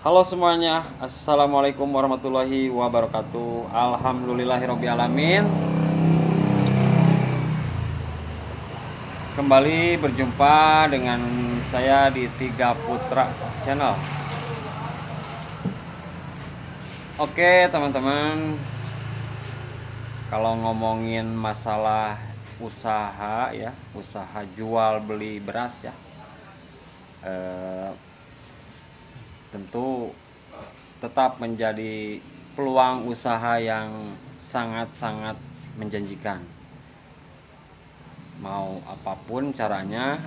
Halo semuanya, Assalamualaikum warahmatullahi wabarakatuh. Alhamdulillahirrohmanirrohim. Kembali berjumpa dengan saya di Tiga Putra Channel. Oke teman-teman, kalau ngomongin masalah usaha ya, usaha jual beli beras ya, tentu tetap menjadi peluang usaha yang sangat-sangat menjanjikan. Mau apapun caranya,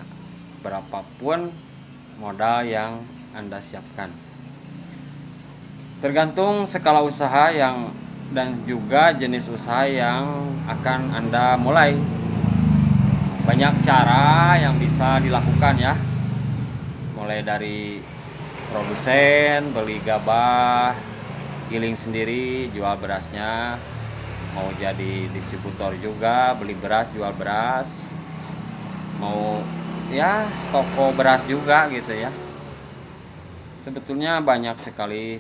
berapapun modal yang Anda siapkan. Tergantung skala usaha yang dan juga jenis usaha yang akan Anda mulai. Banyak cara yang bisa dilakukan ya. Mulai dari produsen, beli gabah, giling sendiri, jual berasnya, mau jadi distributor juga, beli beras, jual beras, mau ya toko beras juga gitu ya. Sebetulnya banyak sekali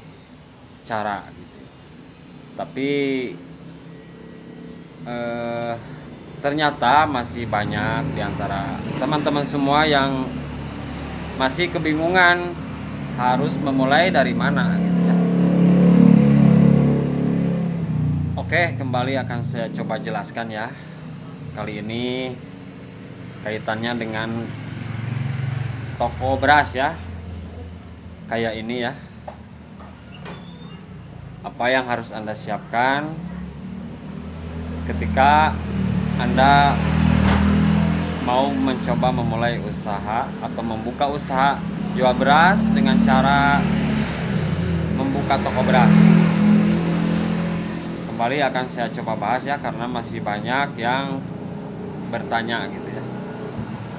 cara gitu. Tapi ternyata masih banyak diantara teman-teman semua yang masih kebingungan harus memulai dari mana gitu ya. Oke, kembali akan saya coba jelaskan ya. Kali ini kaitannya dengan toko beras ya. Kayak ini ya. Apa yang harus Anda siapkan ketika Anda mau mencoba memulai usaha atau membuka usaha jual beras dengan cara membuka toko beras. Kembali akan saya coba bahas ya, karena masih banyak yang bertanya gitu ya.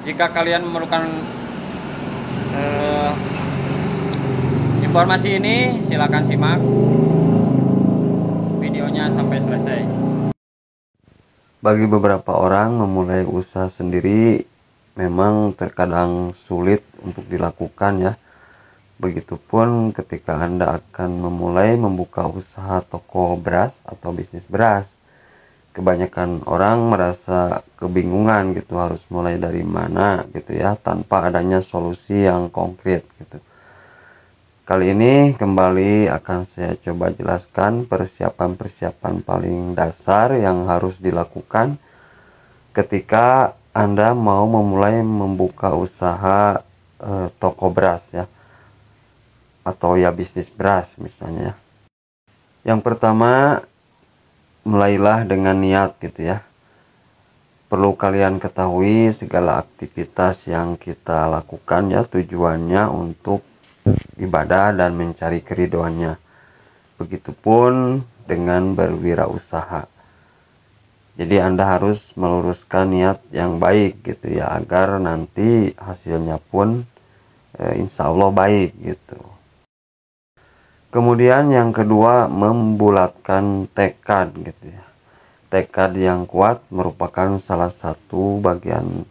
Jika kalian memerlukan informasi ini, silakan simak videonya sampai selesai. Bagi beberapa orang memulai usaha sendiri memang terkadang sulit untuk dilakukan ya. Begitupun ketika Anda akan memulai membuka usaha toko beras atau bisnis beras. Kebanyakan orang merasa kebingungan gitu, harus mulai dari mana gitu ya, tanpa adanya solusi yang konkret gitu. Kali ini kembali akan saya coba jelaskan persiapan-persiapan paling dasar yang harus dilakukan ketika Anda mau memulai membuka usaha toko beras ya, atau ya bisnis beras misalnya. Yang pertama, mulailah dengan niat gitu ya. Perlu kalian ketahui segala aktivitas yang kita lakukan ya, tujuannya untuk ibadah dan mencari keridoannya. Begitupun dengan berwirausaha. Jadi Anda harus meluruskan niat yang baik gitu ya, agar nanti hasilnya pun insya Allah baik gitu. Kemudian yang kedua, membulatkan tekad gitu ya. Tekad yang kuat merupakan salah satu bagian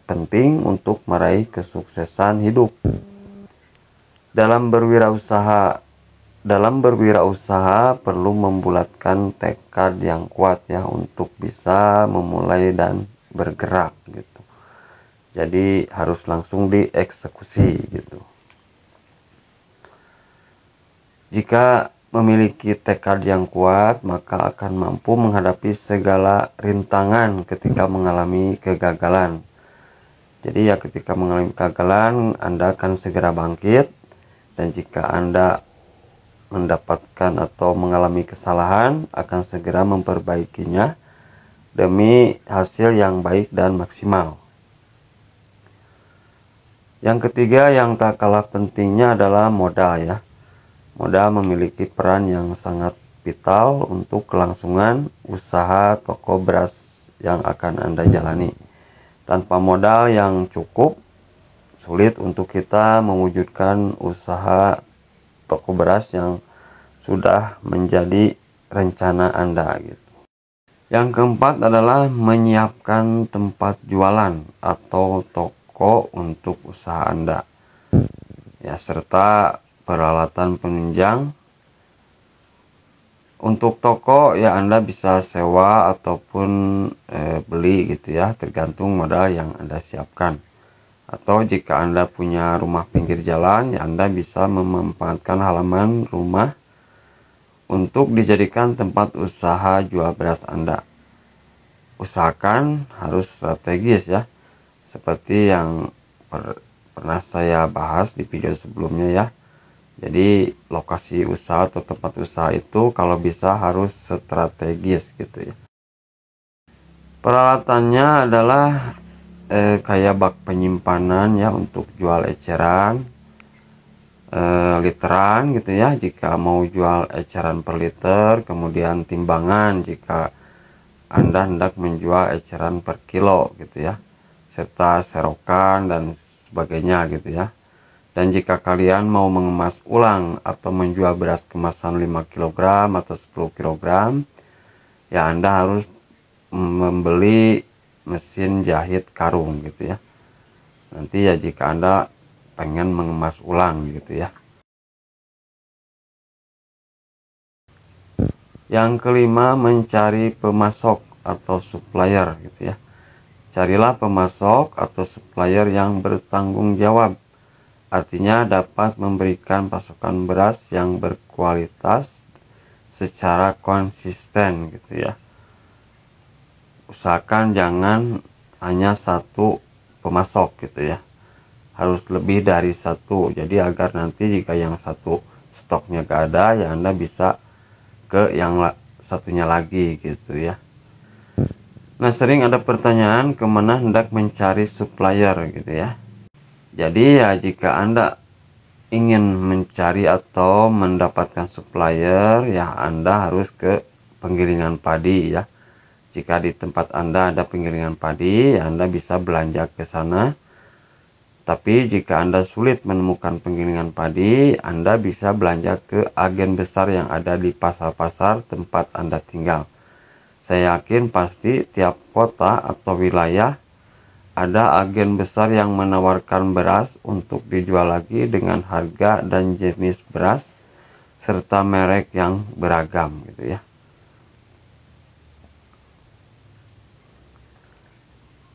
penting untuk meraih kesuksesan hidup. Dalam berwirausaha perlu membulatkan tekad yang kuat ya, untuk bisa memulai dan bergerak gitu. Jadi harus langsung dieksekusi gitu. Jika memiliki tekad yang kuat, maka akan mampu menghadapi segala rintangan ketika mengalami kegagalan. Jadi ya, ketika mengalami kegagalan, Anda akan segera bangkit. Dan jika Anda mendapatkan atau mengalami kesalahan, akan segera memperbaikinya demi hasil yang baik dan maksimal. Yang ketiga yang tak kalah pentingnya adalah modal ya. Modal memiliki peran yang sangat vital untuk kelangsungan usaha toko beras yang akan Anda jalani. Tanpa modal yang cukup, sulit untuk kita mewujudkan usaha toko beras yang sudah menjadi rencana Anda gitu. Yang keempat adalah menyiapkan tempat jualan atau toko untuk usaha Anda. Ya, serta peralatan penunjang. Untuk toko ya Anda bisa sewa ataupun beli gitu ya, tergantung modal yang Anda siapkan. Atau jika Anda punya rumah pinggir jalan, ya Anda bisa memanfaatkan halaman rumah untuk dijadikan tempat usaha jual beras Anda. Usahakan harus strategis ya, seperti yang pernah saya bahas di video sebelumnya ya. Jadi lokasi usaha atau tempat usaha itu kalau bisa harus strategis gitu ya. Peralatannya adalah kayak bak penyimpanan ya untuk jual eceran, literan gitu ya jika mau jual eceran per liter, kemudian timbangan jika Anda hendak menjual eceran per kilo gitu ya, serta serokan dan sebagainya gitu ya. Dan jika kalian mau mengemas ulang atau menjual beras kemasan 5 kg atau 10 kg, ya Anda harus membeli mesin jahit karung gitu ya. Nanti ya jika Anda pengen mengemas ulang gitu ya. Yang kelima, mencari pemasok atau supplier gitu ya. Carilah pemasok atau supplier yang bertanggung jawab. Artinya dapat memberikan pasokan beras yang berkualitas secara konsisten gitu ya. Usahakan jangan hanya satu pemasok gitu ya. Harus lebih dari satu. Jadi agar nanti jika yang satu stoknya gak ada, ya Anda bisa ke yang satunya lagi gitu ya. Nah, sering ada pertanyaan kemana hendak mencari supplier gitu ya. Jadi ya jika Anda ingin mencari atau mendapatkan supplier, ya Anda harus ke penggilingan padi ya. Jika di tempat Anda ada penggilingan padi, ya Anda bisa belanja ke sana. Tapi jika Anda sulit menemukan penggilingan padi, Anda bisa belanja ke agen besar yang ada di pasar-pasar tempat Anda tinggal. Saya yakin pasti tiap kota atau wilayah ada agen besar yang menawarkan beras untuk dijual lagi dengan harga dan jenis beras serta merek yang beragam gitu ya.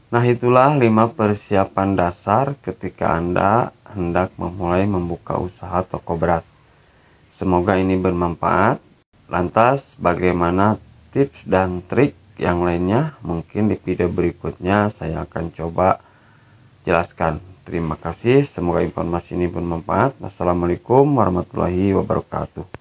Nah, itulah 5 persiapan dasar ketika Anda hendak memulai membuka usaha toko beras. Semoga ini bermanfaat. Lantas, bagaimana tips dan trik yang lainnya? Mungkin di video berikutnya saya akan coba jelaskan. Terima kasih, semoga informasi ini bermanfaat. Wassalamualaikum warahmatullahi wabarakatuh.